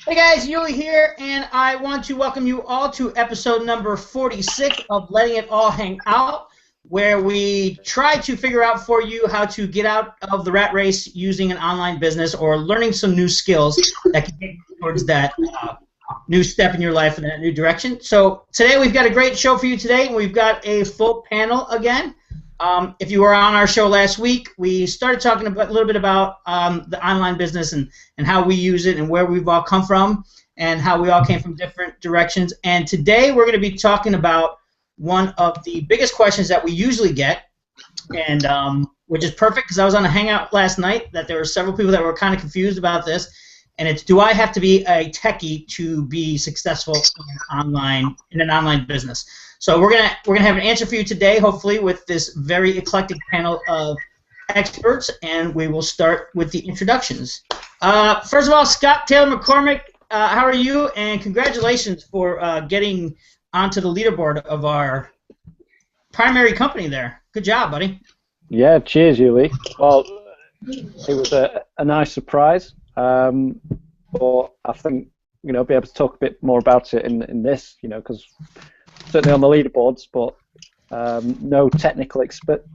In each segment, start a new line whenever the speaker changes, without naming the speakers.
Hey guys, Yuli here, and I want to welcome you all to episode number 46 of Letting It All Hang Out, where we try to figure out for you how to get out of the rat race using an online business or learning some new skills that can take you towards that new step in your life in that new direction. So today we've got a great show for you today, and we've got a full panel again. If you were on our show last week, we started talking a little bit about the online business and how we use it and where we've all come from and how we all came from different directions. And today we're going to be talking about one of the biggest questions that we usually get, and which is perfect because I was on a Hangout last night that there were several people that were kind of confused about this, and it's, do I have to be a techie to be successful in an online business? So we're gonna have an answer for you today, hopefully, with this very eclectic panel of experts, and we will start with the introductions. First of all, Scott Taylor McCormick, how are you? And congratulations for getting onto the leaderboard of our primary company there. Good job, buddy.
Yeah, cheers, Yuli. Well, it was a nice surprise, but I think be able to talk a bit more about it in this, because certainly on the leaderboards, but no technical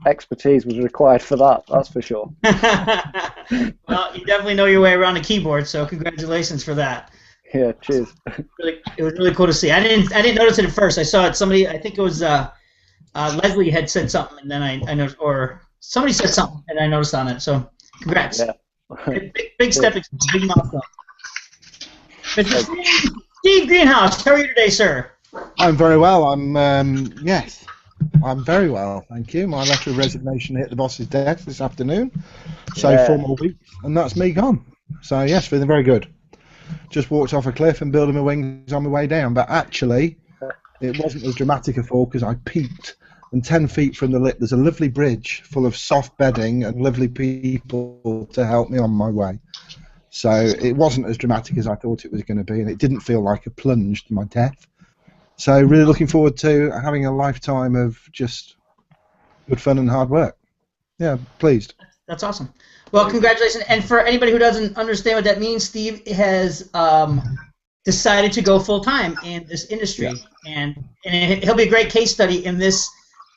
expertise was required for that. That's for sure.
Well, you definitely know your way around a keyboard, so congratulations for that.
Yeah, cheers.
It was really cool to see. I didn't notice it at first. I saw it. Somebody, I think it was Leslie, had said something, and then I noticed, or somebody said something, and I noticed on it. So congrats. Yeah. Big step, big milestone. Steve Greenhouse, how are you today, sir?
I'm very well. Yes, I'm very well, thank you. My letter of resignation hit the boss's desk this afternoon, so 4 more weeks, and that's me gone. So yes, feeling very good. Just walked off a cliff and building my wings on my way down, but actually, it wasn't as dramatic a fall because I peaked, and 10 feet from the lip, there's a lovely bridge full of soft bedding and lovely people to help me on my way. So it wasn't as dramatic as I thought it was going to be, and it didn't feel like a plunge to my death. So really looking forward to having a lifetime of just good fun and hard work. Yeah, pleased.
That's awesome. Well, congratulations. And for anybody who doesn't understand what that means, Steve has decided to go full-time in this industry. Yeah. And he'll be a great case study in this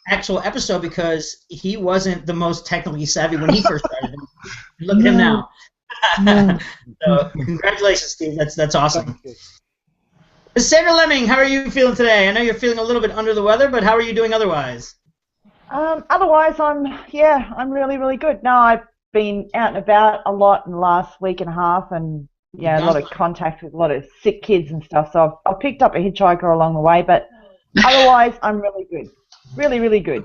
actual episode because he wasn't the most technically savvy when he first started. Look at him now. So congratulations, Steve. That's awesome. Sandra Lemming, how are you feeling today? I know you're feeling a little bit under the weather, but how are you doing otherwise?
Otherwise, I'm really, really good. No, I've been out and about a lot in the last week and a half, and a lot of contact with a lot of sick kids and stuff. So I've picked up a hitchhiker along the way, but otherwise, I'm really good. Really, really good.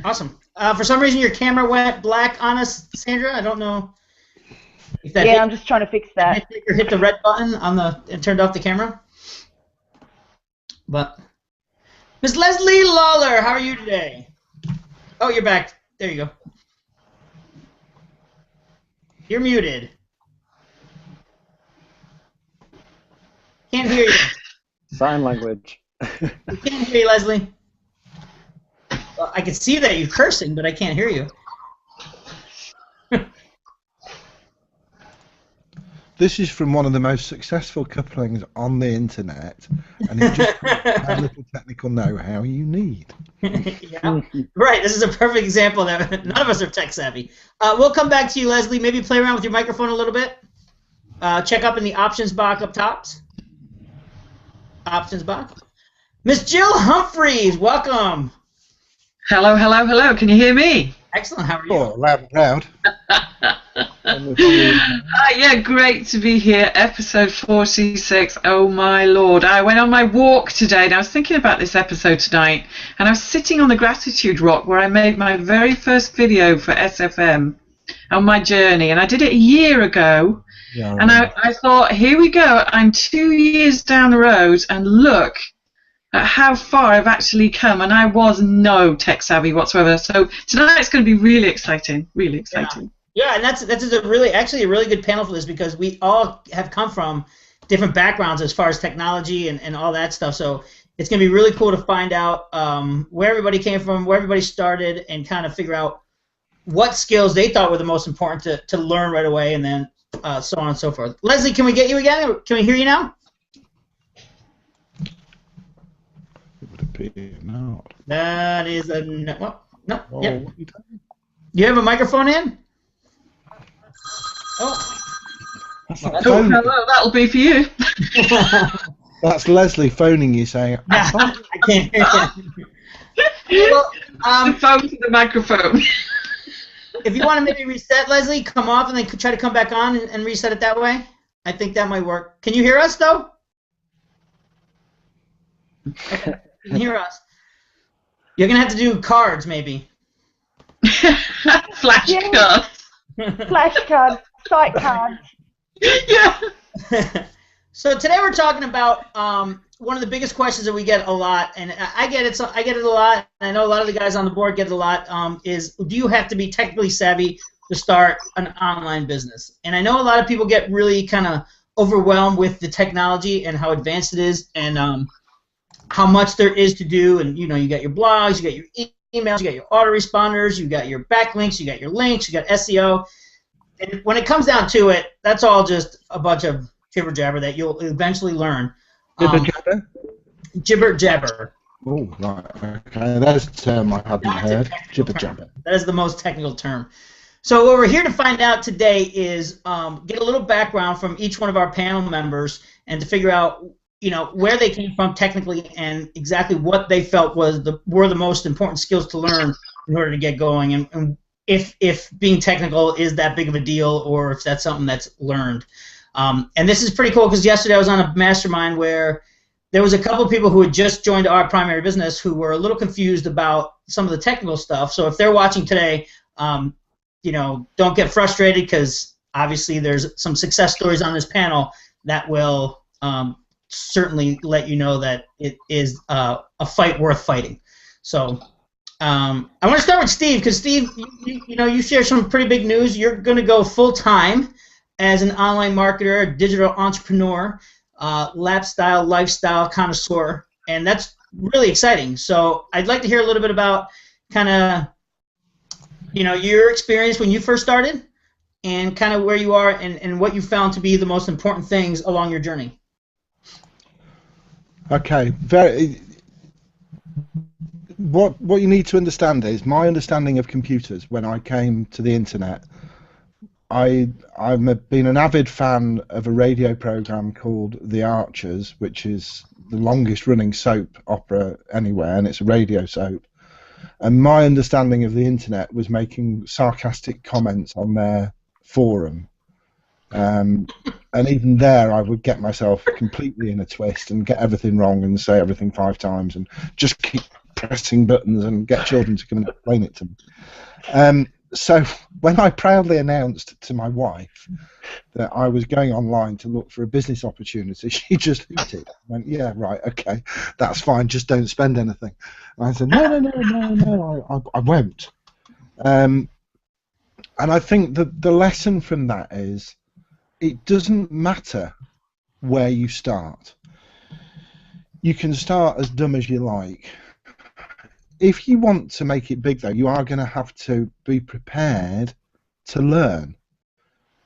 Awesome. For some reason, your camera went black on us, Sandra. I don't know. If that
I'm just trying to fix that.
Hit the red button on and turned off the camera. But Miss Leslie Lawler, how are you today? Oh, you're back. There you go. You're muted. Can't hear you.
Sign language.
We can't hear you, Leslie. Well, I can see that you're cursing, but I can't hear you.
This is from one of the most successful couplings on the internet, and it just has little technical know-how you need.
Yeah, right. This is a perfect example that none of us are tech savvy. We'll come back to you, Leslie. Maybe play around with your microphone a little bit. Check up in the options box up top. Options box. Miss Jill Humphreys, welcome.
Hello, hello, hello. Can you hear me?
Excellent. How are you?
Oh, loud and proud.
Yeah, great to be here. Episode 46. Oh my lord. I went on my walk today and I was thinking about this episode tonight, and I was sitting on the Gratitude Rock where I made my very first video for SFM on my journey, and I did it a year ago. Yeah, and I thought, here we go. I'm 2 years down the road, and look at how far I've actually come, and I was no tech savvy whatsoever. So tonight's going to be really exciting, really exciting.
Yeah, and that's actually a really good panel for this because we all have come from different backgrounds as far as technology and all that stuff. So it's going to be really cool to find out where everybody came from, where everybody started, and kind of figure out what skills they thought were the most important to learn right away, and then so on and so forth. Leslie, can we get you again? Can we hear you now?
It would appear not.
That is a no. Well, no.
Oh,
Yep.
what are you doing?
You have a microphone in? Oh.
That's not
Oh,
phoning.
hello, that'll be for you.
That's Leslie phoning you saying,
I can't hear you. Well,
The phone to the microphone.
if you want to maybe reset, Leslie, come off and then try to come back on and reset it that way. I think that might work. Can you hear us, though? Okay. You can hear us. You're going to have to do cards, maybe.
Flashcards.
Flashcards, site cards.
Yeah.
So today we're talking about one of the biggest questions that we get a lot, and I get it. I get it a lot. And I know a lot of the guys on the board get it a lot. Is do you have to be technically savvy to start an online business? And I know a lot of people get really kind of overwhelmed with the technology and how advanced it is, and how much there is to do. And you got your blogs, you got your emails, you got your autoresponders, you got your backlinks, you got your links, you got SEO. And when it comes down to it, that's all just a bunch of jibber jabber that you'll eventually learn.
Jibber jabber?
Jibber jabber.
Oh, right. Okay, that's a term I hadn't heard. Jibber jabber.
That is the most technical term. So what we're here to find out today is get a little background from each one of our panel members and to figure out where they came from technically and exactly what they felt were the most important skills to learn in order to get going, and if being technical is that big of a deal or if that's something that's learned. And this is pretty cool because yesterday I was on a mastermind where there was a couple of people who had just joined our primary business who were a little confused about some of the technical stuff. So if they're watching today, don't get frustrated because obviously there's some success stories on this panel that will certainly let you know that it is a fight worth fighting. So I want to start with Steve because Steve, you share some pretty big news. You're going to go full time as an online marketer, a digital entrepreneur, lifestyle connoisseur, and that's really exciting. So I'd like to hear a little bit about kind of your experience when you first started and kind of where you are and what you found to be the most important things along your journey.
Okay, what you need to understand is my understanding of computers when I came to the internet. I've been an avid fan of a radio program called The Archers, which is the longest running soap opera anywhere, and it's a radio soap. And my understanding of the internet was making sarcastic comments on their forum. And even there, I would get myself completely in a twist and get everything wrong and say everything 5 times and just keep pressing buttons and get children to come and explain it to me. So when I proudly announced to my wife that I was going online to look for a business opportunity, she just hooted. Went, yeah, right, okay, that's fine, just don't spend anything. And I said, no, I won't. And I think that the lesson from that is it doesn't matter where you start. You can start as dumb as you like. If you want to make it big, though, you are going to have to be prepared to learn.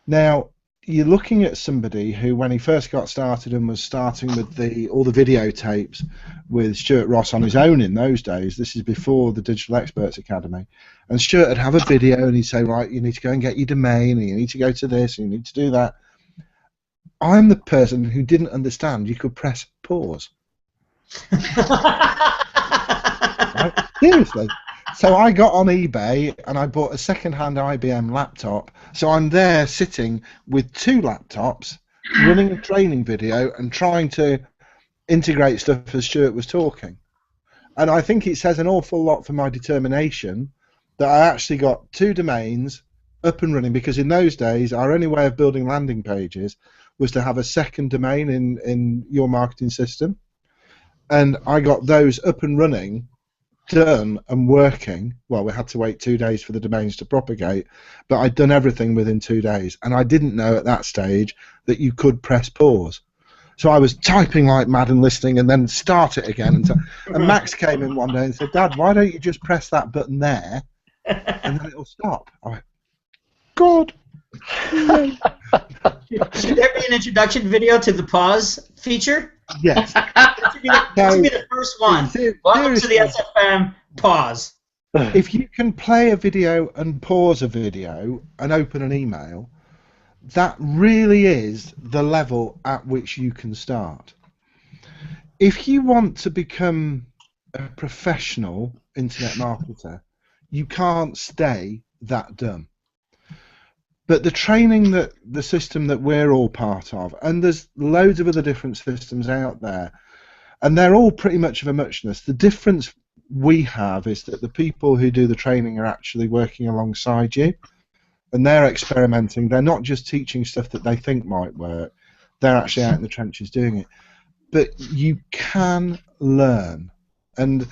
Now, you're looking at somebody who, when he first got started and was starting with all the videotapes with Stuart Ross on his own in those days, this is before the Digital Experts Academy, and Stuart would have a video and he'd say, right, you need to go and get your domain, and you need to go to this, and you need to do that. I'm the person who didn't understand you could press pause. Right? Seriously. So I got on eBay and I bought a second-hand IBM laptop. So I'm there sitting with 2 laptops, running a training video and trying to integrate stuff as Stuart was talking. And I think it says an awful lot for my determination that I actually got 2 domains up and running, because in those days our only way of building landing pages was to have a second domain in your marketing system. And I got those up and running, done and working. Well, we had to wait 2 days for the domains to propagate, but I'd done everything within 2 days, and I didn't know at that stage that you could press pause. So I was typing like mad and listening and then start it again. And Max came in one day and said, Dad, why don't you just press that button there and then it'll stop? I went, God.
Should there be an introduction video to the pause feature?
Yes.
That should be the first one. Welcome to the SFM pause.
If you can play a video and pause a video and open an email, that really is the level at which you can start. If you want to become a professional internet marketer, you can't stay that dumb. But the training that the system that we're all part of, and there's loads of other different systems out there, and they're all pretty much of a muchness. The difference we have is that the people who do the training are actually working alongside you, and they're experimenting. They're not just teaching stuff that they think might work. They're actually out in the trenches doing it. But you can learn, and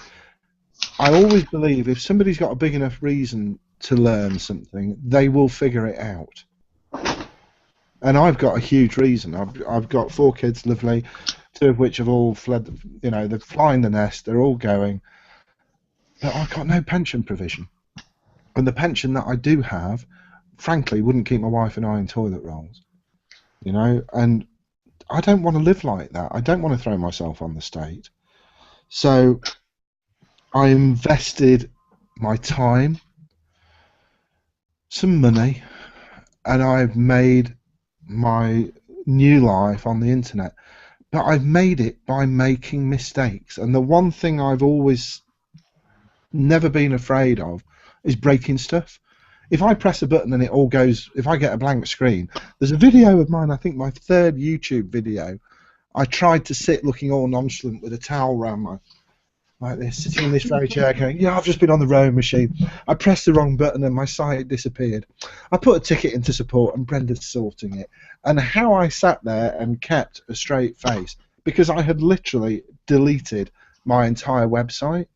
I always believe if somebody's got a big enough reason to learn something, they will figure it out. And I've got a huge reason. I've got 4 kids, lovely, 2 of which have all fled. You know, they're flying the nest. They're all going. But I've got no pension provision, and the pension that I do have, frankly, wouldn't keep my wife and I in toilet rolls. You know, and I don't want to live like that. I don't want to throw myself on the state. So I invested my time, some money, and I've made my new life on the internet. But I've made it by making mistakes. And the one thing I've always never been afraid of is breaking stuff. If I press a button and it all goes, if I get a blank screen, there's a video of mine, I think my 3rd YouTube video, I tried to sit looking all nonchalant with a towel around my, like this, sitting in this very chair going, yeah, I've just been on the rowing machine. I pressed the wrong button and my site disappeared. I put a ticket into support and Brenda's sorting it. And how I sat there and kept a straight face, because I had literally deleted my entire website.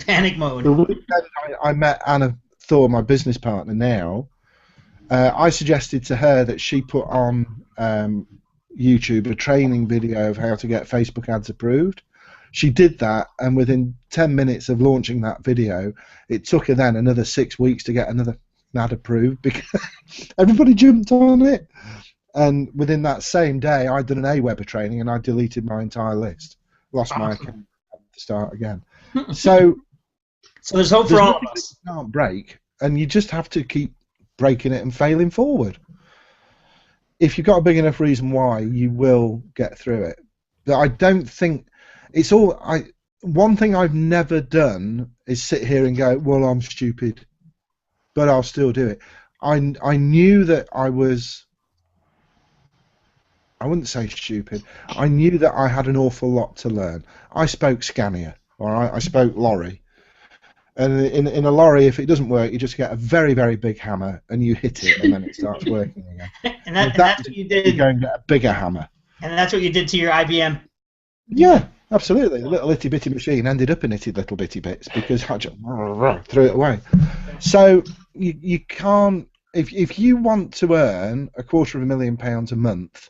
Panic mode.
The weekend I met Anna Thor, my business partner now, I suggested to her that she put on YouTube a training video of how to get Facebook ads approved. She did that, and within 10 minutes of launching that video, it took her then another 6 weeks to get another ad approved because everybody jumped on it. And within that same day, I'd done an Aweber training and I deleted my entire list. Lost my account, had to start again. So
there's hope for all of us.
You can't break, and you just have to keep breaking it and failing forward. If you've got a big enough reason why, you will get through it. But I don't think it's all. One thing I've never done is sit here and go, well, I'm stupid, but I'll still do it. I knew that I was. I wouldn't say stupid. I knew that I had an awful lot to learn. I spoke Scania, all right. I spoke lorry. And in a lorry, if it doesn't work, you just get a very, very big hammer and you hit it, and then it starts working again.
and that's what you did.
You go and get a bigger hammer.
And that's what you did to your IBM.
Yeah, absolutely. The little itty bitty machine ended up in itty little bitty bits because I just threw it away. So you can't. If you want to earn £250,000 a month,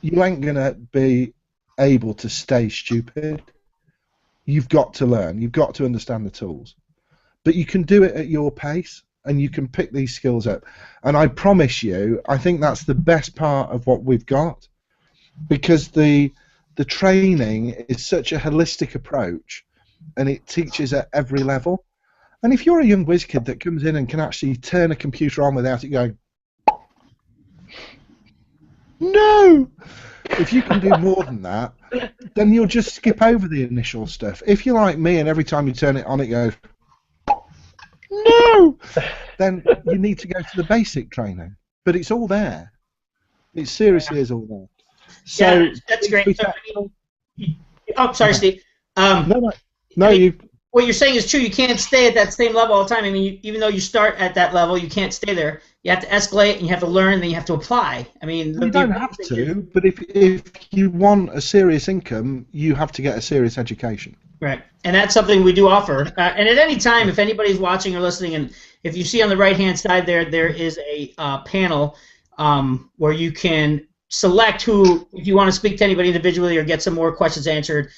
you ain't gonna be able to stay stupid. You've got to learn. You've got to understand the tools. But you can do it at your pace, and you can pick these skills up. And I promise you, I think that's the best part of what we've got, because the training is such a holistic approach, and it teaches at every level. And if you're a young whiz kid that comes in and can actually turn a computer on without it going, no! If you can do more than that, then you'll just skip over the initial stuff. If you're like me and every time you turn it on it goes, no! Then you need to go to the basic training. But it's all there. It seriously is all there. So
yeah, that's great. Oh, sorry, Steve.
No, you.
What you're saying is true. You can't stay at that same level all the time. I mean, even though you start at that level, you can't stay there. You have to escalate, and you have to learn, and then you have to apply. I mean,
you don't have to, but if you want a serious income, you have to get a serious education.
Right, and that's something we do offer. And at any time, if anybody's watching or listening, and if you see on the right-hand side there is a panel where you can select who, if you want to speak to anybody individually or get some more questions answered,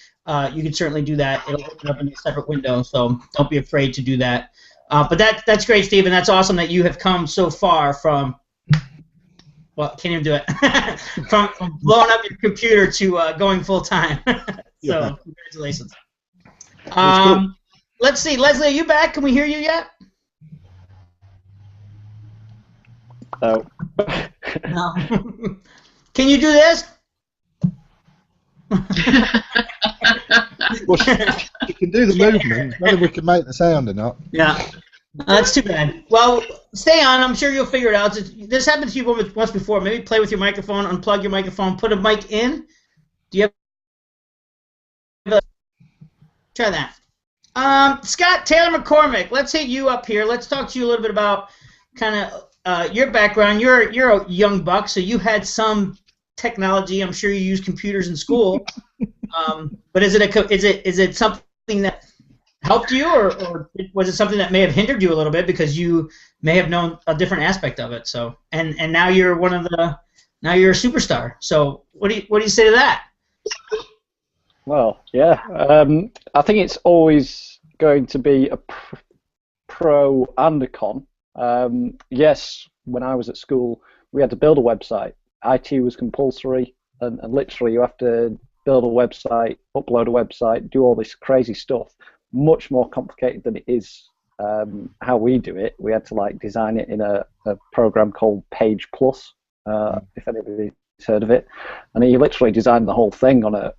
you can certainly do that. It'll open up in a separate window, so don't be afraid to do that. But that's great, Steve, and that's awesome that you have come so far from well, can't even do it. from blowing up your computer to going full time. So congratulations. Let's see, Leslie, are you back? Can we hear you yet?
No.
No. Can you do this?
Well, you can do the movement, whether we can make the sound or not.
Yeah. That's too bad. Well, stay on. I'm sure you'll figure it out. This happened to you once before. Maybe play with your microphone, unplug your microphone, put a mic in. Do you have Try that. Scott Taylor McCormick, let's hit you up here. Let's talk to you a little bit about kind of your background. You're a young buck, so you had some technology. I'm sure you used computers in school. But is it something that helped you, or was it something that may have hindered you a little bit because you may have known a different aspect of it? So and now you're now you're a superstar. So what do you say to that?
Well, yeah. I think it's always going to be a pro and a con. Yes, when I was at school, we had to build a website. IT was compulsory, and literally you have to build a website, upload a website, do all this crazy stuff. Much more complicated than it is how we do it. We had to design it in a program called Page Plus, if anybody's heard of it. And he literally designed the whole thing on a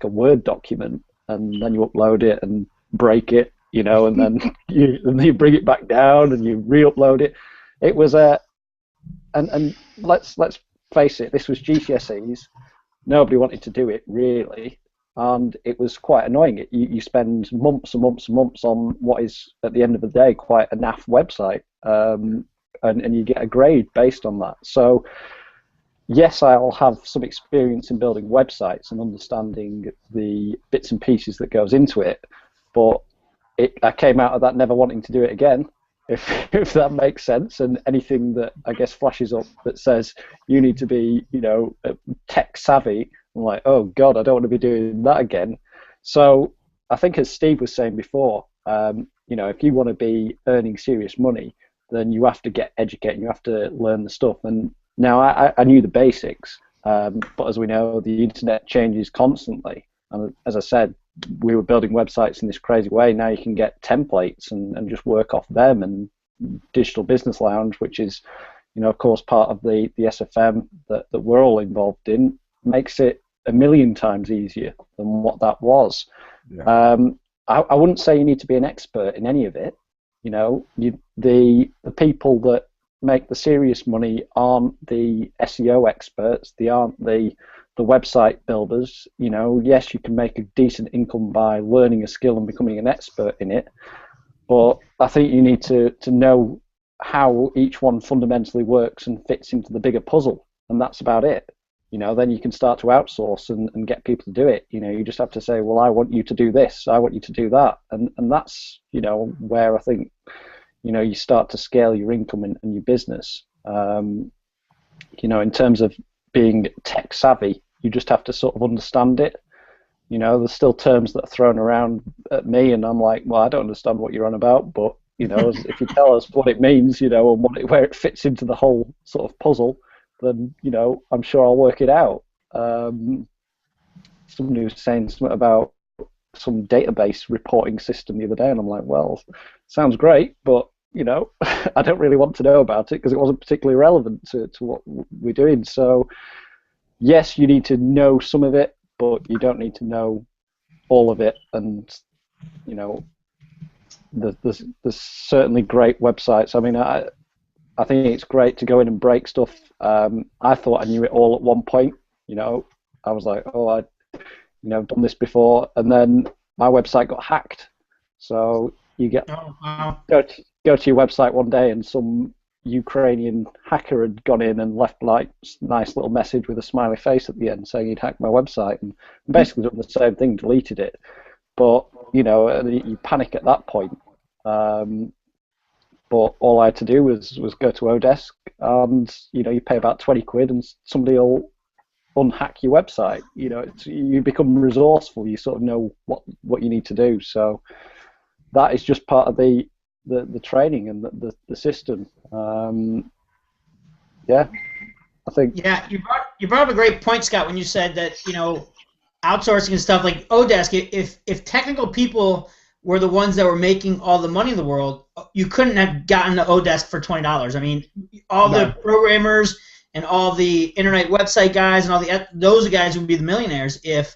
Word document, and then you upload it and break it, and then you bring it back down and you re-upload it. It was and let's face it, this was GCSEs. Nobody wanted to do it really, and it was quite annoying. You spend months and months and months on what is at the end of the day quite a naff website, and you get a grade based on that. So yes, I'll have some experience in building websites and understanding the bits and pieces that goes into it, but I came out of that never wanting to do it again, if that makes sense. And anything that I guess flashes up that says you need to be, tech savvy, I'm like, oh God, I don't want to be doing that again. So I think, as Steve was saying before, if you want to be earning serious money, then you have to get educated, you have to learn the stuff. And now I knew the basics, but as we know, the internet changes constantly. And as I said, we were building websites in this crazy way. Now you can get templates and just work off them. And Digital Business Lounge, which is, of course, part of the SFM that we're all involved in, makes it a million times easier than what that was. Yeah. I wouldn't say you need to be an expert in any of it. The people that make the serious money aren't the SEO experts. They aren't the website builders. Yes, you can make a decent income by learning a skill and becoming an expert in it, but I think you need to know how each one fundamentally works and fits into the bigger puzzle, and that's about it. Then you can start to outsource and get people to do it. You just have to say, well, I want you to do this, I want you to do that, and that's where I think you start to scale your income and your business. In terms of being tech savvy, you just have to sort of understand it. There's still terms that are thrown around at me, and I'm like, well, I don't understand what you're on about, but if you tell us what it means, and where it fits into the whole sort of puzzle, then I'm sure I'll work it out. Somebody was saying something about some database reporting system the other day, and I'm like, well, sounds great, but I don't really want to know about it because it wasn't particularly relevant to what we're doing. So yes, you need to know some of it, but you don't need to know all of it. And there's certainly great websites. I mean, I think it's great to go in and break stuff. I thought I knew it all at one point. I was like, oh, I've done this before, and then my website got hacked. So you get go to your website one day, and some Ukrainian hacker had gone in and left nice little message with a smiley face at the end saying he'd hacked my website, and basically done the same thing, deleted it. But you panic at that point. But all I had to do was go to Odesk, and you pay about 20 quid, and somebody will unhack your website. You become resourceful. You sort of know what you need to do. So that is just part of the training and the system. Yeah. I think.
Yeah, you brought up a great point, Scott, when you said that outsourcing and stuff like Odesk. If technical people were the ones that were making all the money in the world, you couldn't have gotten to Odesk for $20. I mean, all the programmers and all the internet website guys and those guys would be the millionaires if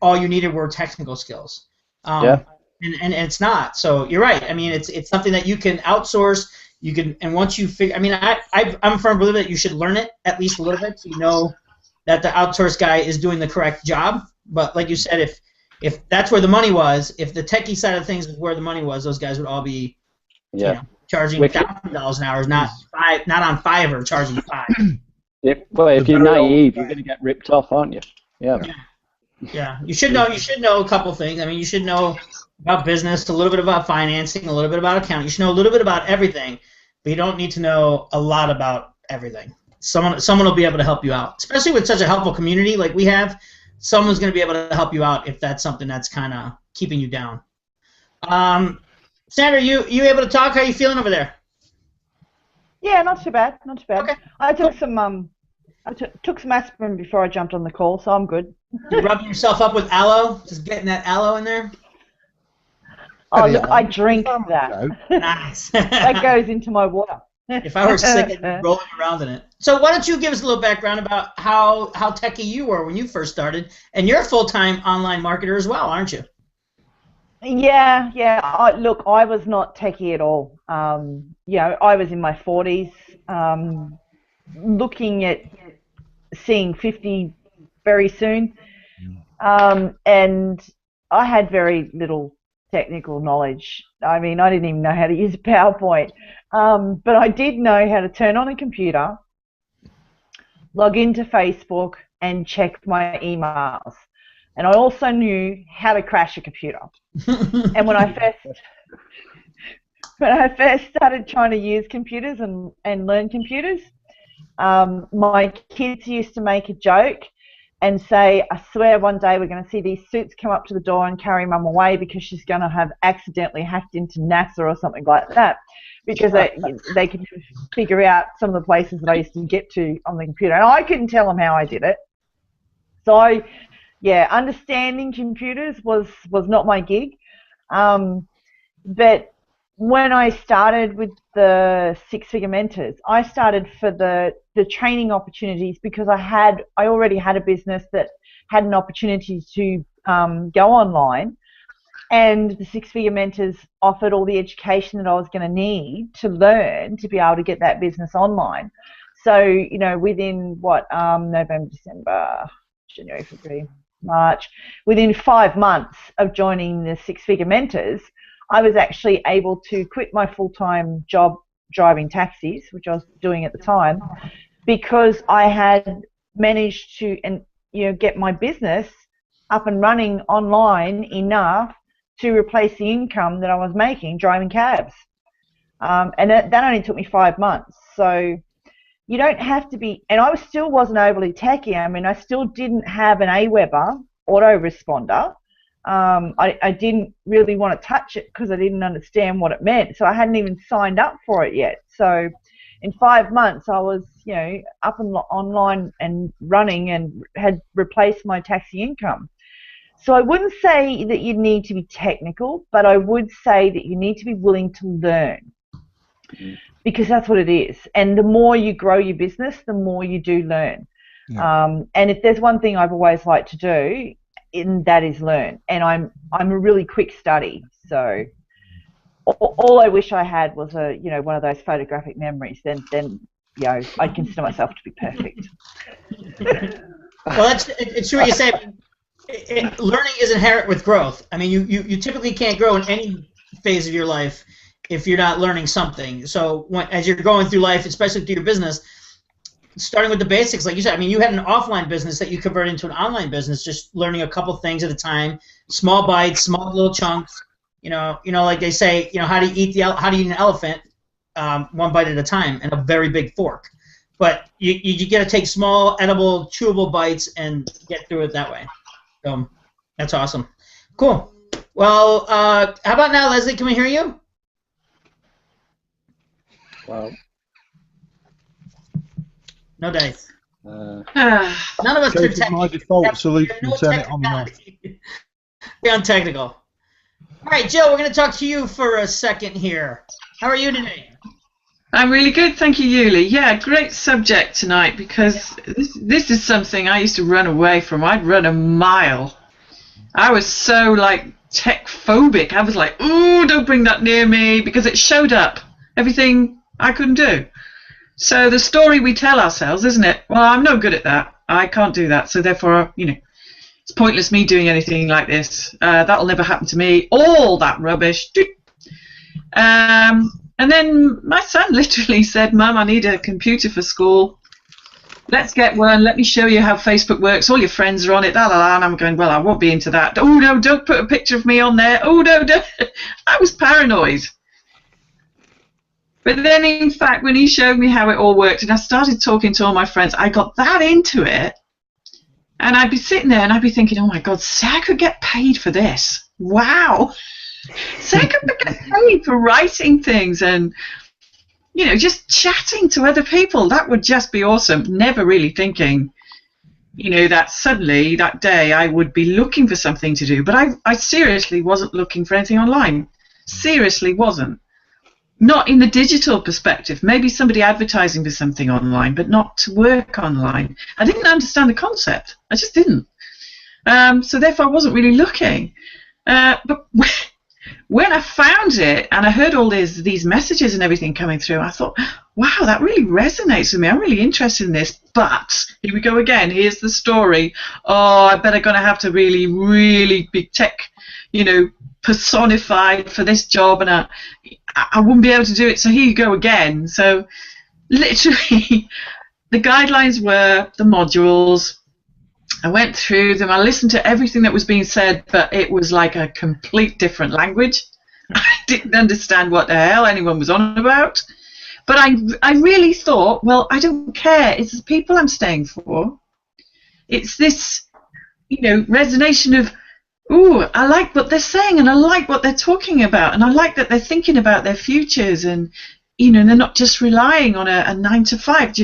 all you needed were technical skills. And it's not. So you're right. I mean, it's something that you can outsource. You can, and once you figure, I mean, I'm a firm believer that you should learn it at least a little bit so you know that the outsourced guy is doing the correct job. But like you said, if that's where the money was, if the techie side of things is where the money was, those guys would all be, charging $1,000 an hour, not on Fiverr charging $5.
Well, if you're naive, you're going to get ripped off, aren't you?
Yeah. You should know a couple things. I mean, you should know about business, a little bit about financing, a little bit about accounting. You should know a little bit about everything, but you don't need to know a lot about everything. Someone will be able to help you out, especially with such a helpful community like we have. Someone's going to be able to help you out if that's something that's kind of keeping you down. Sandra, you able to talk? How are you feeling over there?
Yeah, not too bad. Not too bad.
Okay.
I took took some aspirin before I jumped on the call, so I'm good.
You rubbing yourself up with aloe? Just getting that aloe in there?
Oh, look, I drink that.
Nice.
That goes into my water.
If I were sick, I'd be rolling around in it. So why don't you give us a little background about how techie you were when you first started, and you're a full-time online marketer as well, aren't you?
Yeah. Look, I was not techie at all. I was in my 40s, looking at seeing 50 very soon, and I had very little technical knowledge. I mean, I didn't even know how to use PowerPoint, but I did know how to turn on a computer, log into Facebook, and check my emails. And I also knew how to crash a computer. And when I first started trying to use computers and learn computers, my kids used to make a joke and say, I swear one day we're going to see these suits come up to the door and carry Mum away because she's going to have accidentally hacked into NASA or something like that, because they could figure out some of the places that I used to get to on the computer. And I couldn't tell them how I did it. So, understanding computers was not my gig. But when I started with the Six-Figure Mentors, I started for the training opportunities because I already had a business that had an opportunity to go online, and the Six-Figure Mentors offered all the education that I was going to need to learn to be able to get that business online. So, within November, December, January, February, March, within 5 months of joining the Six-Figure Mentors, I was actually able to quit my full-time job driving taxis, which I was doing at the time, because I had managed to get my business up and running online enough to replace the income that I was making driving cabs. And that only took me 5 months. So you don't have to be, and I still wasn't overly techy. I mean, I still didn't have an AWeber autoresponder. I didn't really want to touch it because I didn't understand what it meant. So I hadn't even signed up for it yet. So in 5 months, I was, up and online and running and had replaced my taxi income. So I wouldn't say that you need to be technical, but I would say that you need to be willing to learn, because that's what it is. And the more you grow your business, the more you do learn. Yeah. And if there's one thing I've always liked to do, that is learn. And I'm a really quick study. So all I wish I had was one of those photographic memories. Then I'd consider myself to be perfect.
Well, it's true what you say. Learning is inherent with growth. I mean, you typically can't grow in any phase of your life if you're not learning something. So as you're going through life, especially through your business, starting with the basics, like you said, I mean, you had an offline business that you converted into an online business, just learning a couple things at a time, small bites, small little chunks. Like they say, how do you eat an elephant? One bite at a time, and a very big fork. But you got to take small, edible, chewable bites and get through it that way. So that's awesome. Cool. Well, how about now, Leslie? Can we hear you?
Well,
No dice.
Ah.
None of us are
Change my
techie.
default solution and turn it on and off.
We're untechnical. All right, Joe, we're going to talk to you for a second here. How are you today?
I'm really good, thank you, Yuli. Yeah, great subject tonight because this is something I used to run away from. I'd run a mile. I was so like tech phobic. I was like, ooh, don't bring that near me, because it showed up everything I couldn't do. So the story we tell ourselves, isn't it? Well, I'm no good at that. I can't do that. So therefore, you know, it's pointless me doing anything like this. That'll never happen to me. All that rubbish. And then my son literally said, Mum, I need a computer for school. Let's get one. Let me show you how Facebook works. All your friends are on it. And I'm going, well, I won't be into that. Oh, no, don't put a picture of me on there. Oh, no, don't. I was paranoid. But then, in fact, when he showed me how it all worked and I started talking to all my friends, I got that into it. And I'd be sitting there and I'd be thinking, oh, my God, say I could get paid for this. Wow. So I could get paid for writing things and, you know, just chatting to other people. That would just be awesome. Never really thinking, you know, that suddenly that day I would be looking for something to do. But I seriously wasn't looking for anything online. Seriously wasn't. Not in the digital perspective. Maybe somebody advertising for something online, but not to work online. I didn't understand the concept. I just didn't. So therefore I wasn't really looking. But when I found it and I heard all these messages and everything coming through, I thought, wow, that really resonates with me. I'm really interested in this. But here we go again. Here's the story. Oh, I bet I'm going to have to really, really be tech, you know, personified for this job, and I wouldn't be able to do it. So here you go again. So literally, the guidelines were the modules. I went through them. I listened to everything that was being said, but it was like a complete different language. I didn't understand what the hell anyone was on about. But I really thought, well, I don't care. It's the people I'm staying for. It's this, you know, resonation of, ooh, I like what they're saying and I like what they're talking about and I like that they're thinking about their futures and, you know, they're not just relying on a 9 to 5.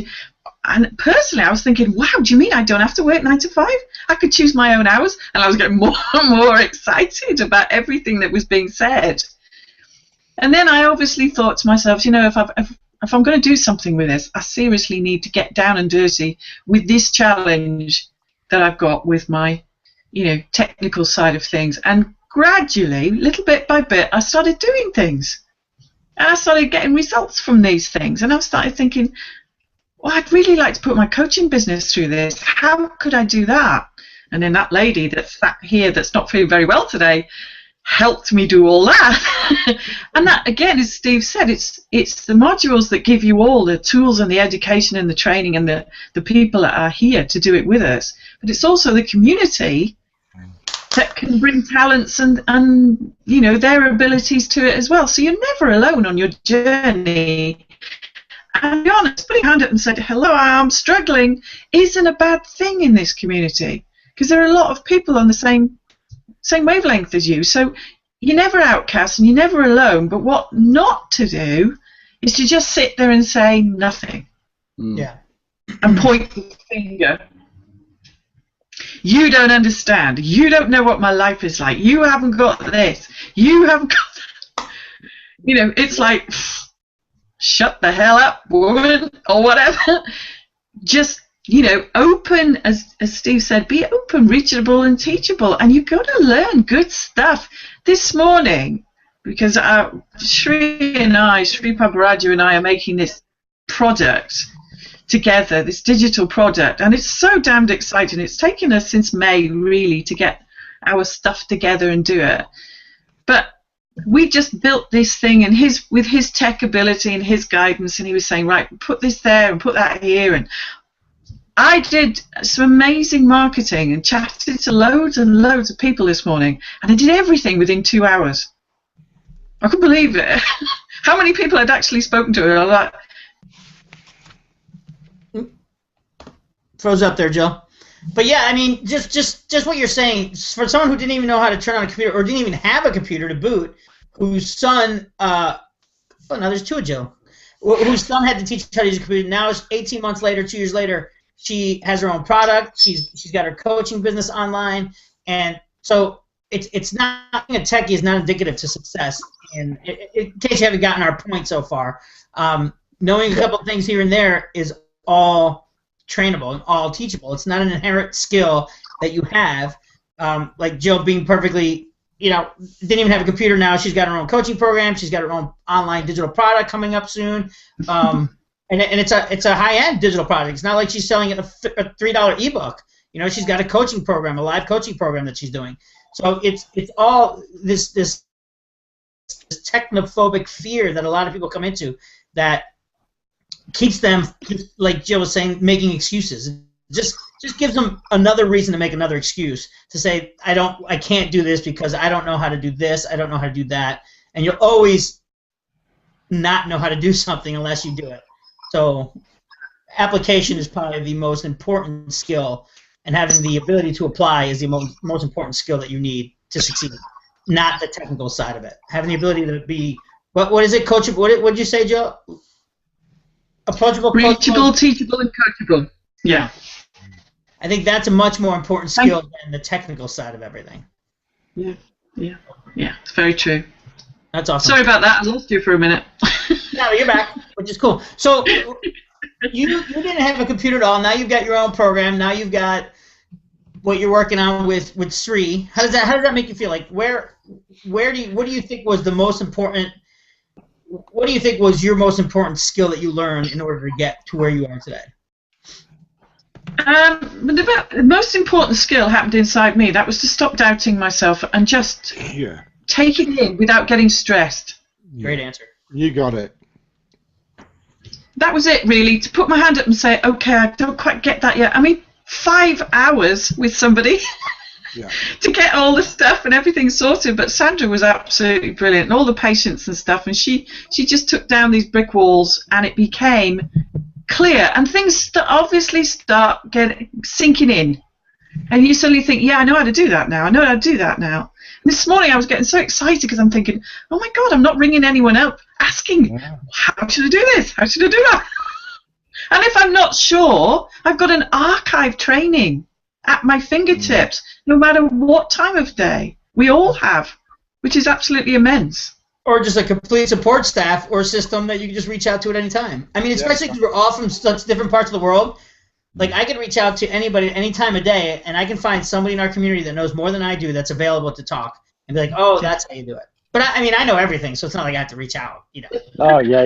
And personally, I was thinking, wow, do you mean I don't have to work 9 to 5? I could choose my own hours. And I was getting more and more excited about everything that was being said. And then I obviously thought to myself, you know, if I'm going to do something with this, I seriously need to get down and dirty with this challenge that I've got with my, you know, technical side of things. And gradually, little bit by bit, I started doing things. And I started getting results from these things. And I started thinking, well, I'd really like to put my coaching business through this. How could I do that? And then that lady that's sat here that's not feeling very well today helped me do all that. And that, again, as Steve said, it's the modules that give you all the tools and the education and the training and the people that are here to do it with us. But it's also the community that can bring talents and you know, their abilities to it as well. So you're never alone on your journey. And to be honest, putting your hand up and saying, hello, I'm struggling, isn't a bad thing in this community, because there are a lot of people on the same wavelength as you. So you're never outcast and you're never alone. But what not to do is to just sit there and say nothing.
Yeah.
And point the finger. You don't understand. You don't know what my life is like. You haven't got this. You haven't got that. You know, it's like, shut the hell up, woman, or whatever. Just, you know, open, as Steve said, be open, reachable, and teachable. And you've got to learn good stuff. This morning, because Sri Paparaju and I are making this product together, this digital product, and it's so damned exciting. It's taken us since May, really, to get our stuff together and do it. But we just built this thing, and with his tech ability and his guidance, and he was saying, right, put this there and put that here. And I did some amazing marketing and chatted to loads and loads of people this morning, and I did everything within 2 hours. I couldn't believe it. How many people I'd actually spoken to are like...
Froze up there, Joe. But yeah, I mean, just what you're saying, for someone who didn't even know how to turn on a computer or didn't even have a computer to boot, whose son, oh, now there's two of Joe, whose son had to teach her how to use a computer. Now, 18 months later, 2 years later, she has her own product. She's got her coaching business online, and so it's not being a techie is not indicative to success. And in case you haven't gotten our point so far, knowing a couple of things here and there is all trainable and all teachable. It's not an inherent skill that you have. Like Jill being perfectly, didn't even have a computer now. She's got her own coaching program. She's got her own online digital product coming up soon. And it's a high-end digital product. It's not like she's selling a $3 ebook. She's got a coaching program, a live coaching program that she's doing. So it's all this technophobic fear that a lot of people come into that keeps them, like Jill was saying, making excuses. Just gives them another reason to make another excuse to say I can't do this because I don't know how to do this, I don't know how to do that, and you'll always not know how to do something unless you do it. So application is probably the most important skill, and having the ability to apply is the most important skill that you need to succeed, not the technical side of it. Having the ability to be what is it, coachable? What did you say, Jill? Approachable,
reachable, teachable, and coachable. Yeah.
I think that's a much more important skill than the technical side of everything.
Yeah, it's very true.
That's awesome.
Sorry about that, I lost you for a minute.
No, you're back, which is cool. So you didn't have a computer at all. Now you've got your own program. Now you've got what you're working on with Sri. How does that make you feel? Like what do you think was the most important? What do you think was your most important skill that you learned in order to get to where you are today?
The most important skill happened inside me. That was to stop doubting myself and just take it in without getting stressed.
Great answer.
You got it.
That was it, really. To put my hand up and say, okay, I don't quite get that yet. I mean, 5 hours with somebody to get all the stuff and everything sorted. But Sandra was absolutely brilliant, and all the patience and stuff. And she just took down these brick walls, and it became clear, and things obviously start sinking in, and you suddenly think, I know how to do that now. I know how to do that now. And this morning I was getting so excited because I'm thinking, oh my God, I'm not ringing anyone up asking, how should I do this? How should I do that? And if I'm not sure, I've got an archive training at my fingertips, no matter what time of day. We all have, which is absolutely immense.
Or just a complete support staff or system that you can just reach out to at any time. I mean, especially because we're all from such different parts of the world. Like, I can reach out to anybody at any time of day, and I can find somebody in our community that knows more than I do that's available to talk and be like, oh, that's how you do it. But, I know everything, so it's not like I have to reach out,
Oh, yeah.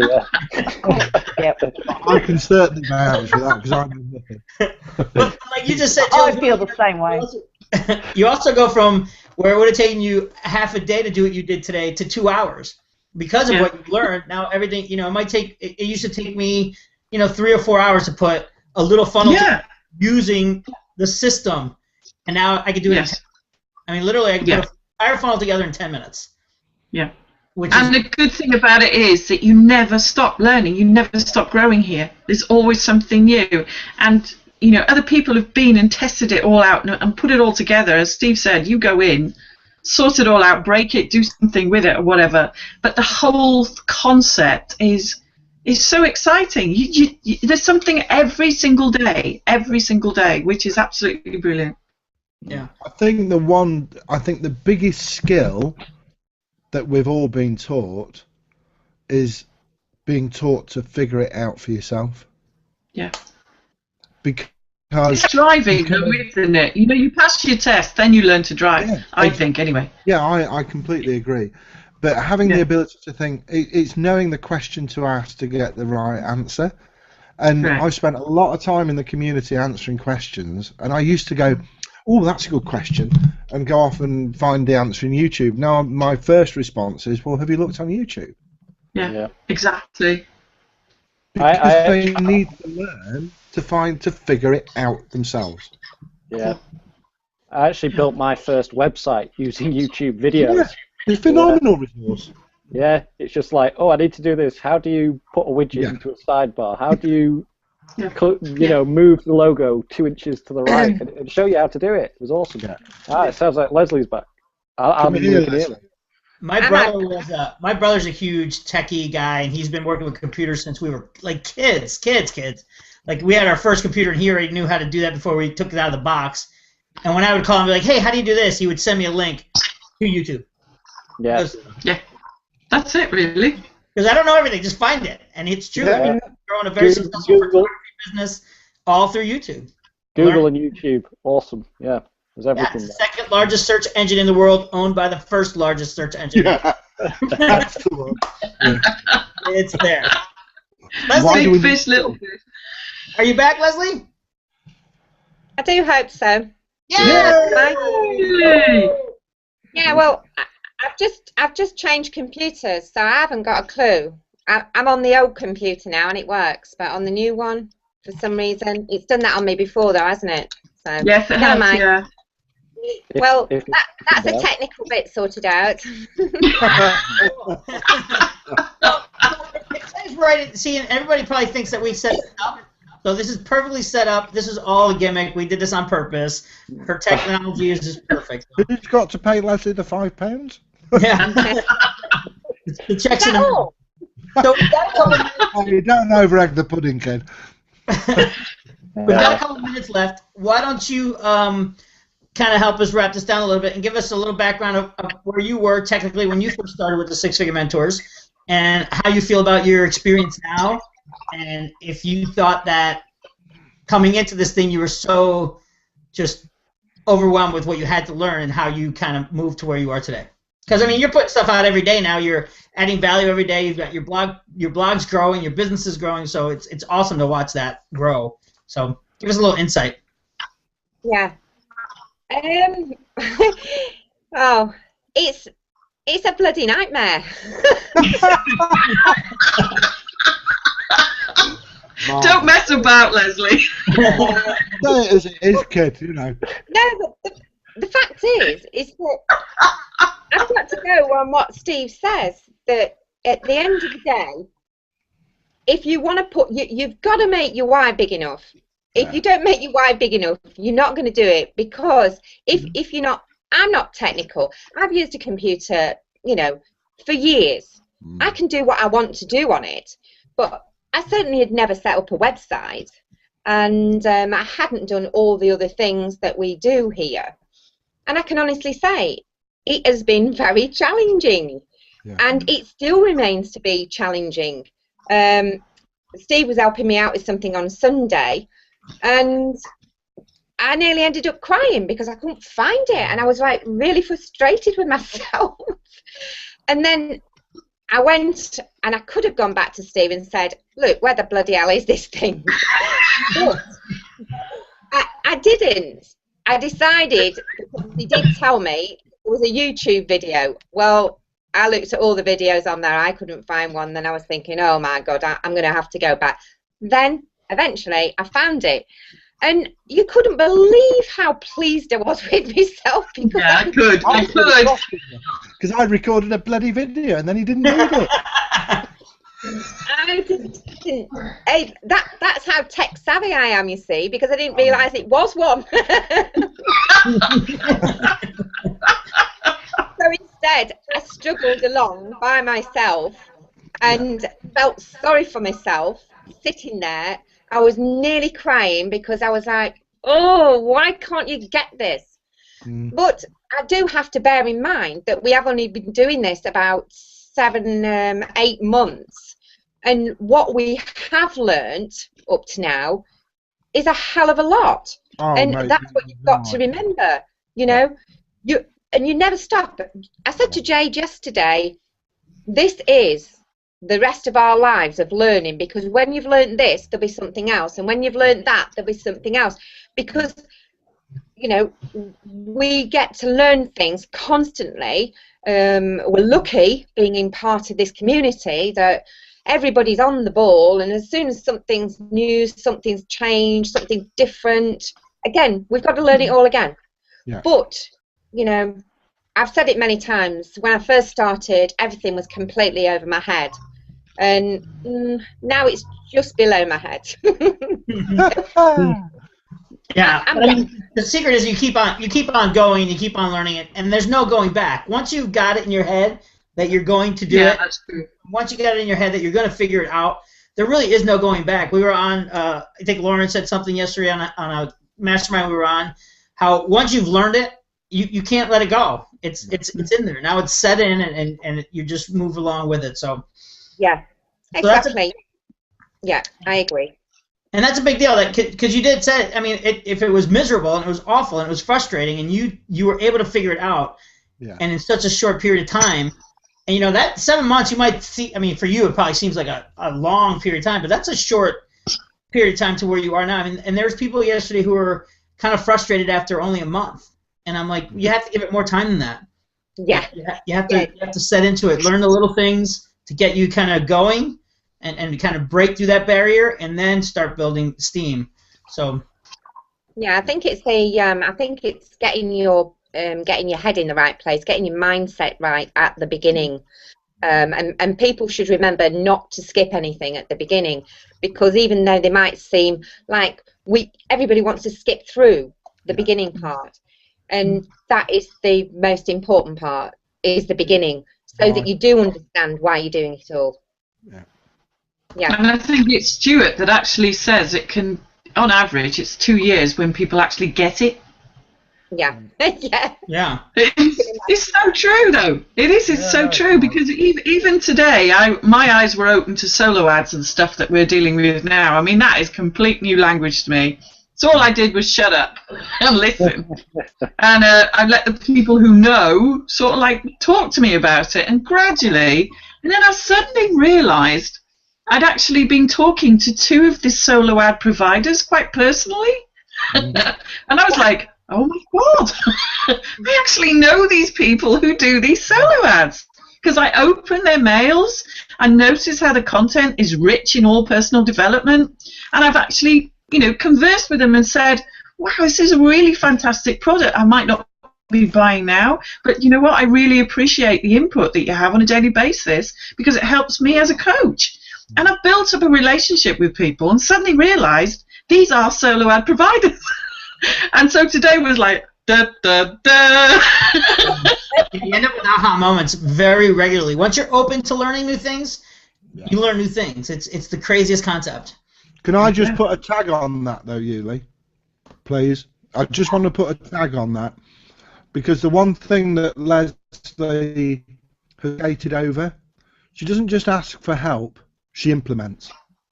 I can certainly vouch for that because I know nothing.
But like you just said,
Jill, I feel the same way.
You also go from where it would have taken you half a day to do what you did today to 2 hours because of what you learned. Now everything, it used to take me, 3 or 4 hours to put a little funnel using the system, and now I can do it in 10. I mean, literally, I can put a fire funnel together in 10 minutes.
Yeah. The good thing about it is that you never stop learning. You never stop growing here. There's always something new. And other people have been and tested it all out and put it all together. As Steve said, you go in, sort it all out, break it, do something with it or whatever. But the whole concept is so exciting. There's something every single day, which is absolutely brilliant.
Yeah.
I think the biggest skill that we've all been taught is being taught to figure it out for yourself.
Yeah.
Because
it's driving, though, isn't it? You pass your test, then you learn to drive. I think, anyway.
Yeah, I completely agree. But having the ability to think, it's knowing the question to ask to get the right answer. And I've spent a lot of time in the community answering questions, and I used to go, oh, that's a good question, and go off and find the answer in YouTube. Now my first response is, well, have you looked on YouTube?
Yeah. Exactly.
Because they need to learn to figure it out themselves.
Yeah. I actually built my first website using YouTube videos.
Yeah, it's a phenomenal resource.
Yeah, it's just like, oh, I need to do this. How do you put a widget into a sidebar? How do you, move the logo 2 inches to the right and show you how to do it? It was awesome. Yeah. It sounds like Leslie's back. I'll be looking at it.
My brother's a huge techie guy, and he's been working with computers since we were like kids. Like we had our first computer, and he already knew how to do that before we took it out of the box. And when I would call him, and be like, "Hey, how do you do this?" He would send me a link to YouTube.
Yeah.
Yeah. That's it, really.
Because I don't know everything, just find it, and it's true.
Yeah.
I mean, growing a very successful photography business all through YouTube.
Google and YouTube, awesome. Yeah, there's everything.
Yeah, it's the second largest search engine in the world, owned by the first largest search engine.
Yeah, that's the one. Yeah.
It's there.
Why do
Big
we
fish, little fish.
Are you back, Leslie?
I do hope so.
Yeah.
Yay!
Yeah, well, I've just changed computers, so I haven't got a clue. I'm on the old computer now, and it works, but on the new one, for some reason, it's done that on me before, though, hasn't it? So
Yes, it
never
has,
mind.
yeah.
Well,
If
that's a technical bit sorted out.
It says right. See, and everybody probably thinks that we set it up. So this is perfectly set up. This is all a gimmick. We did this on purpose. Her technology is just perfect.
Who's got to pay Leslie the £5?
Yeah. The checks in the
all?
So we've got a couple minutes,
Oh, you don't over-egg the pudding, kid.
we've got a couple minutes left. Why don't you kind of help us wrap this down a little bit and give us a little background of where you were technically when you first started with the Six Figure Mentors, and how you feel about your experience now, and if you thought that coming into this thing you were so just overwhelmed with what you had to learn, and how you kind of moved to where you are today. Because I mean, you're putting stuff out every day now. You're adding value every day. You've got your blog's growing, your business is growing. So it's awesome to watch that grow. So give us a little insight.
Yeah. Oh, it's a bloody nightmare.
Don't mess about, Leslie.
Say it as it is, kid, you know.
No, but the fact is that I've got to go on what Steve says, that at the end of the day, if you want to you've got to make your why big enough. If you don't make your why big enough, you're not going to do it, because if you're not, I'm not technical. I've used a computer, for years. I can do what I want to do on it, but I certainly had never set up a website, and I hadn't done all the other things that we do here. And I can honestly say it has been very challenging, and it still remains to be challenging. Steve was helping me out with something on Sunday, and I nearly ended up crying because I couldn't find it, and I was like really frustrated with myself. And then I went, and I could have gone back to Steve and said, "Look, where the bloody hell is this thing?" But I didn't. I decided, because he did tell me it was a YouTube video. Well, I looked at all the videos on there. I couldn't find one. Then I was thinking, oh my God, I'm going to have to go back. Then eventually I found it. And you couldn't believe how pleased I was with myself.
Yeah, I could.
Because I recorded a bloody video and then he didn't need it.
I didn't. Hey, that's how tech savvy I am, you see, because I didn't realise it was one. So instead, I struggled along by myself and felt sorry for myself, sitting there. I was nearly crying because I was like, oh, why can't you get this? But I do have to bear in mind that we have only been doing this about 7, 8 months. And what we have learned up to now is a hell of a lot. And that's what you've got to remember, you never stop. I said to Jade yesterday, this is the rest of our lives of learning, because when you've learned this, there'll be something else, and when you've learned that, there'll be something else, because we get to learn things constantly. We're lucky being in part of this community that everybody's on the ball, and as soon as something's new, something's changed, something's different, again, we've got to learn it all again. But I've said it many times, when I first started, everything was completely over my head, and now it's just below my head.
Yeah, I mean, the secret is you keep on going, you keep on learning it, and there's no going back. Once you've got it in your head that you're going to do it,
that's true.
once you got it in your head that you're going to figure it out, there really is no going back. We were on, I think Lauren said something yesterday on a mastermind we were on, how once you've learned it, you can't let it go. It's in there. Now it's set in, and you just move along with it. So
yeah, exactly. Yeah, I agree.
And that's a big deal, because you did say, I mean, if it was miserable and it was awful and it was frustrating, and you were able to figure it out, and in such a short period of time, and that 7 months you might see. I mean, for you it probably seems like a long period of time, but that's a short period of time to where you are now. I mean, and there's people yesterday who were kind of frustrated after only a month, and I'm like, you have to give it more time than that.
Yeah.
You have to set into it, learn the little things to get you kind of going. And kind of break through that barrier, and then start building steam. So.
Yeah, I think it's getting your head in the right place, getting your mindset right at the beginning, and people should remember not to skip anything at the beginning, because even though they might seem like everybody wants to skip through the beginning part, and that is the most important part, is the beginning, so that you do understand why you're doing it all.
Yeah.
Yeah.
And I think it's Stuart that actually says it can, on average, it's 2 years when people actually get it.
Yeah. Yeah.
Yeah.
It's so true, though. It's so true, because even today, my eyes were open to solo ads and stuff that we're dealing with now. I mean, that is complete new language to me. So all I did was shut up and listen. And I let the people who know sort of like talk to me about it, and gradually, and then I suddenly realised I'd actually been talking to 2 of the solo ad providers quite personally. And I was like, oh my God, I actually know these people who do these solo ads, because I open their mails and notice how the content is rich in all personal development. And I've actually, conversed with them and said, wow, this is a really fantastic product. I might not be buying now, but you know what? I really appreciate the input that you have on a daily basis, because it helps me as a coach. And I've built up a relationship with people and suddenly realised these are solo ad providers. And so today was like, da, da, da.
You end up with aha moments very regularly. Once you're open to learning new things, you learn new things. It's the craziest concept.
Can I just put a tag on that, though, Yuli? Please? I just want to put a tag on that, because the one thing that Leslie has gated over, she doesn't just ask for help. She implements.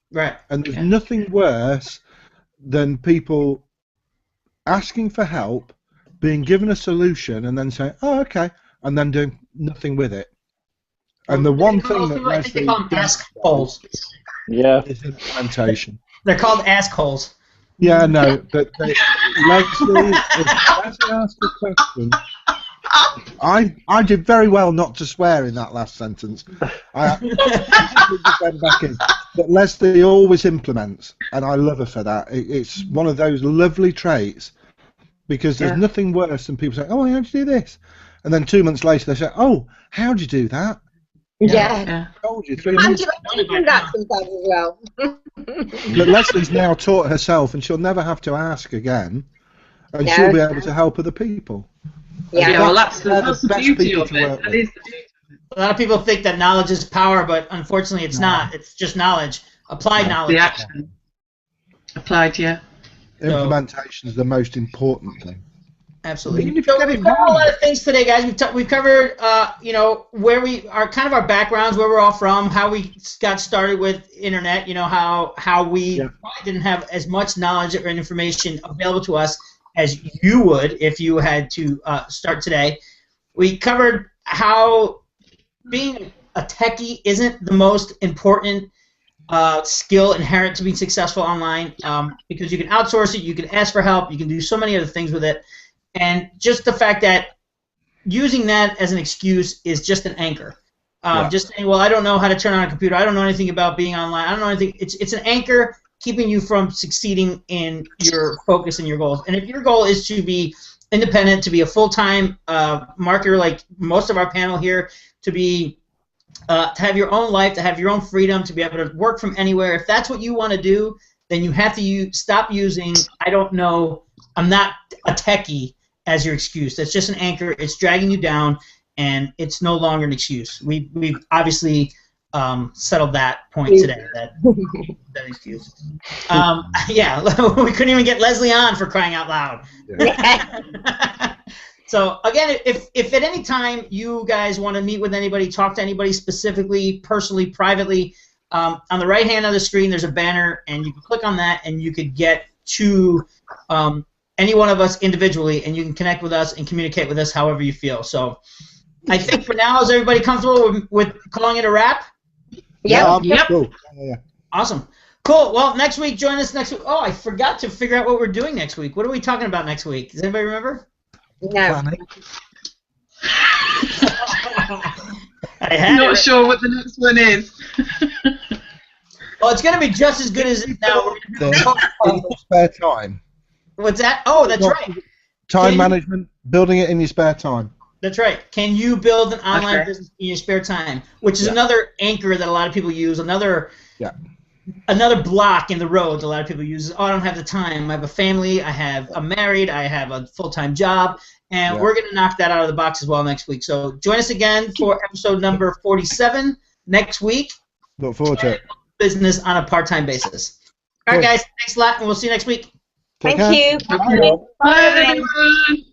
Right.
And there's nothing worse than people asking for help, being given a solution, and then saying, oh, okay, and then doing nothing with it. And the one thing that
I think they call them ask holes.
is implementation.
They're called ask holes.
Yeah, no, but Leslie, if Leslie asked a question, I did very well not to swear in that last sentence. But Leslie always implements, and I love her for that. It's one of those lovely traits, because there's nothing worse than people saying, oh, how'd you do this? And then 2 months later they say, oh, how'd you do that?
Yeah.
I told you 3 months ago.
I do that sometimes as well.
But Leslie's now taught herself, and she'll never have to ask again, and she'll be able to help other people.
Yeah,
well, that's the beauty of it.
A lot of people think that knowledge is power, but unfortunately it's not. It's just knowledge. Applied knowledge.
The action. Applied, yeah.
Implementation is the most important thing.
Absolutely.
Even if you
So
get
we've
it
covered a
wrong.
lot of things today, guys. We've covered, where we are, kind of our backgrounds, where we're all from, how we got started with internet. How we probably didn't have as much knowledge or information available to us as you would if you had to start today. We covered how being a techie isn't the most important skill inherent to being successful online, because you can outsource it, you can ask for help, you can do so many other things with it. And just the fact that using that as an excuse is just an anchor. Just saying, well, I don't know how to turn on a computer, I don't know anything about being online, I don't know anything. It's an anchor keeping you from succeeding in your focus and your goals. And if your goal is to be independent, to be a full-time marketer like most of our panel here, to be to have your own life, to have your own freedom, to be able to work from anywhere, if that's what you want to do, then you have to stop using I don't know I'm not a techie as your excuse. That's just an anchor. It's dragging you down, and it's no longer an excuse. We've obviously settled that point today. That excuse. Yeah, we couldn't even get Leslie on for crying out loud. Yeah. So again, if at any time you guys want to meet with anybody, talk to anybody specifically, personally, privately, on the right hand of the screen there's a banner, and you can click on that, and you could get to any one of us individually, and you can connect with us and communicate with us however you feel. So I think for now, is everybody comfortable with calling it a wrap?
Yep.
Cool. Yeah.
Awesome. Cool. Well, next week, join us next week. Oh, I forgot to figure out what we're doing next week. What are we talking about next week? Does anybody remember?
No.
Not sure what the next one is.
Well, it's going to be just as good as it now.
In your spare time.
What's that? Oh, that's right.
Time management, building it in your spare time.
That's right. Can you build an online business in your spare time? Which is another anchor that a lot of people use. Another block in the road that a lot of people use. Oh, I don't have the time. I have a family. I'm married. I have a full-time job. And we're going to knock that out of the box as well next week. So join us again for episode number 47 next week.
Look forward to it.
Business on a part-time basis. All right, guys. Thanks a lot, and we'll see you next week.
Thank you.
Bye, everyone.